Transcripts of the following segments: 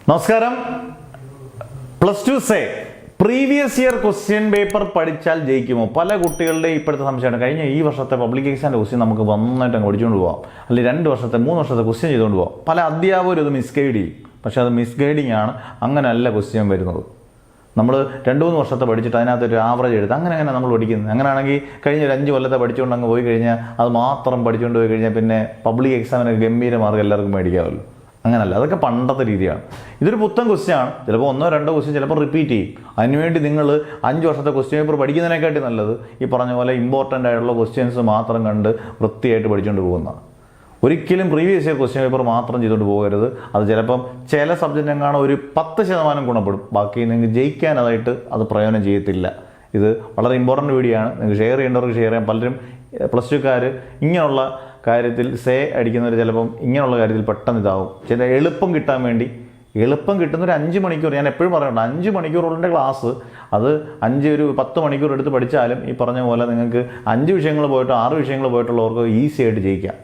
നമസ്കാരം. +2 say previous year question paper പഠിച്ചാൽ ജയിക്കുമോ? പല കുട്ടികളുടെ ഇപ്പോഴത്തെ സംശയമാണ്. കഴിഞ്ഞ ഈ വർഷത്തെ പബ്ലിക് എക്സാമിൻ്റെ ക്വസ്റ്റ്യൻ നമുക്ക് നന്നായിട്ട് അങ്ങ് പഠിച്ചുകൊണ്ട് പോകാം, അല്ലെങ്കിൽ 2 വർഷത്തെ 3 വർഷത്തെ ക്വസ്റ്റ്യൻ ചെയ്തുകൊണ്ട് പോകാം. പല അധ്യാപകരും ഇത് മിസ്ഗൈഡ് ചെയ്യും. പക്ഷേ അത് മിസ്ഗൈഡിങ് ആണ്. അങ്ങനെയല്ല ക്വസ്റ്റ്യൻ വരുന്നത്. നമ്മൾ 2-3 വർഷത്തെ പഠിച്ചിട്ട് അതിനകത്തൊരു ആവറേജ് എടുത്ത് അങ്ങനെ നമ്മൾ പഠിക്കുന്നത്. അങ്ങനെയാണെങ്കിൽ കഴിഞ്ഞ ഒരു 5 കൊല്ലത്തെ പഠിച്ചുകൊണ്ട് അങ്ങ് പോയി കഴിഞ്ഞാൽ അത് മാത്രം പഠിച്ചുകൊണ്ട് പോയി കഴിഞ്ഞാൽ പിന്നെ പബ്ലിക് എക്സാമിന് ഗംഭീര മാർഗ്ഗം എല്ലാവർക്കും മേടിക്കാമല്ലോ. അങ്ങനല്ല, അതൊക്കെ പണ്ടത്തെ രീതിയാണ്. ഇതൊരു പുത്തൻ ക്വസ്റ്റ്യനാണ്. ചിലപ്പോൾ 1-2 ക്വസ്റ്റ്യൻ ചിലപ്പോൾ റിപ്പീറ്റ് ചെയ്യും. അതിനുവേണ്ടി നിങ്ങൾ 5 വർഷത്തെ ക്വസ്റ്റ്യൻ പേപ്പർ പഠിക്കുന്നതിനെക്കാട്ടി നല്ലത് ഈ പറഞ്ഞ പോലെ ഇമ്പോർട്ടൻ്റ് ആയിട്ടുള്ള ക്വസ്റ്റ്യൻസ് മാത്രം കണ്ട് വൃത്തിയായിട്ട് പഠിച്ചുകൊണ്ട് പോകുന്നതാണ്. ഒരിക്കലും പ്രീവിയസ് ഇയർ ക്വസ്റ്റ്യൻ പേപ്പർ മാത്രം ചെയ്തുകൊണ്ട് പോകരുത്. അത് ചിലപ്പം ചില സബ്ജക്റ്റിനും കാണാൻ ഒരു 10% ഗുണപ്പെടും, ബാക്കി നിങ്ങൾക്ക് ജയിക്കാനായിട്ട് അത് പ്രയോജനം ചെയ്യത്തില്ല. ഇത് വളരെ ഇമ്പോർട്ടൻ്റ് വീഡിയോ ആണ്. നിങ്ങൾക്ക് ഷെയർ ചെയ്യേണ്ടവർക്ക് ഷെയർ ചെയ്യാം. പലരും +2 ഇങ്ങനെയുള്ള കാര്യത്തിൽ സേ അടിക്കുന്നവർ ചിലപ്പം ഇങ്ങനെയുള്ള കാര്യത്തിൽ പെട്ടെന്ന് ഇതാവും. ചില എളുപ്പം കിട്ടാൻ വേണ്ടി എളുപ്പം കിട്ടുന്നൊരു 5 മണിക്കൂർ, ഞാൻ എപ്പോഴും പറയുന്നുണ്ട്, 5 മണിക്കൂറുള്ള ക്ലാസ് അത് 10 മണിക്കൂർ എടുത്ത് പഠിച്ചാലും ഈ പറഞ്ഞ പോലെ നിങ്ങൾക്ക് 5 വിഷയങ്ങൾ പോയിട്ടോ 6 വിഷയങ്ങൾ പോയിട്ടുള്ളവർക്ക് ഈസി ആയിട്ട് ജയിക്കാം.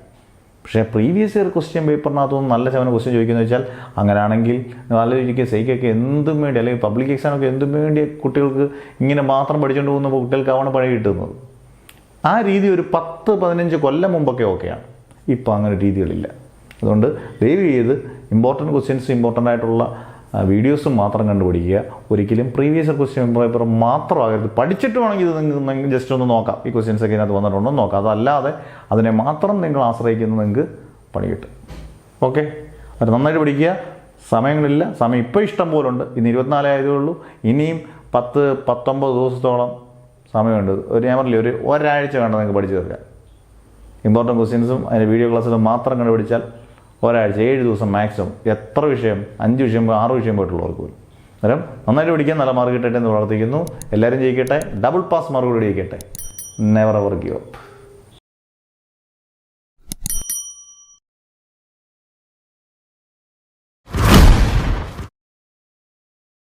പക്ഷേ പ്രീവിയസ് ഇയർ ക്വസ്റ്റ്യൻ പേപ്പറിനകത്തൊന്നും നല്ല ശതമാനം ക്വസ്റ്റ്യൻ ചോദിക്കുന്നത് വെച്ചാൽ അങ്ങനെയാണെങ്കിൽ നല്ല രീതിക്ക് സേക്കൊക്കെ എന്തും വേണ്ടി, അല്ലെങ്കിൽ പബ്ലിക് എക്സാമൊക്കെ എന്തും വേണ്ടി കുട്ടികൾക്ക് ഇങ്ങനെ മാത്രം പഠിച്ചുകൊണ്ട് പോകുന്ന കുട്ടികൾക്കാണ് പണി കിട്ടുന്നത്. ആ രീതി ഒരു 10-15 കൊല്ലം മുമ്പൊക്കെ ഓക്കെയാണ്. ഇപ്പോൾ അങ്ങനെ രീതികളില്ല. അതുകൊണ്ട് ദയവ് ചെയ്ത് ഇമ്പോർട്ടൻറ്റ് ക്വസ്റ്റ്യൻസ്, ഇമ്പോർട്ടൻ്റ് ആയിട്ടുള്ള വീഡിയോസും മാത്രം കണ്ടുപിടിക്കുക. ഒരിക്കലും പ്രീവിയസ് ക്വസ്റ്റ്യൻ പേപ്പർ മാത്രമാകരുത്. പഠിച്ചിട്ട് വേണമെങ്കിൽ ഇത് നിങ്ങൾക്ക് ജസ്റ്റ് ഒന്ന് നോക്കാം, ഈ ക്വസ്റ്റ്യൻസൊക്കെ ഇതിനകത്ത് വന്നിട്ടുണ്ടോ നോക്കാം. അതല്ലാതെ അതിനെ മാത്രം നിങ്ങൾ ആശ്രയിക്കുന്നത് നിങ്ങൾക്ക് പണി കിട്ടും. ഓക്കെ, അത് നന്നായിട്ട് പഠിക്കുക. സമയങ്ങളില്ല, സമയം ഇപ്പോൾ ഇഷ്ടം പോലെ ഉണ്ട്. ഇന്ന് 24 ആയതേ ഉള്ളൂ. ഇനിയും 10-19 ദിവസത്തോളം സമയമുണ്ട്. ഞാൻ പറഞ്ഞില്ലേ, ഒരാഴ്ച വേണ്ട നിങ്ങൾക്ക് പഠിച്ചു തീർക്കാൻ. ഇമ്പോർട്ടൻറ്റ് ക്വസ്റ്റ്യൻസും അതിൻ്റെ വീഡിയോ ക്ലാസ്സിലും മാത്രം കണ്ടുപിടിച്ചാൽ ഒരാഴ്ച 7 ദിവസം മാക്സിമം. എത്ര വിഷയം, 5 വിഷയം 6 വിഷയം പോയിട്ടുള്ളവർക്ക് പോലും. അന്നേരം നന്നായിട്ട് പഠിക്കാൻ, നല്ല മാർക്ക് കിട്ടട്ടെ എന്ന് പ്രാർത്ഥിക്കുന്നു. എല്ലാവരും ജയിക്കട്ടെ, ഡബിൾ പാസ് മാർക്കോട് ജയിക്കട്ടെ. Never ever give up.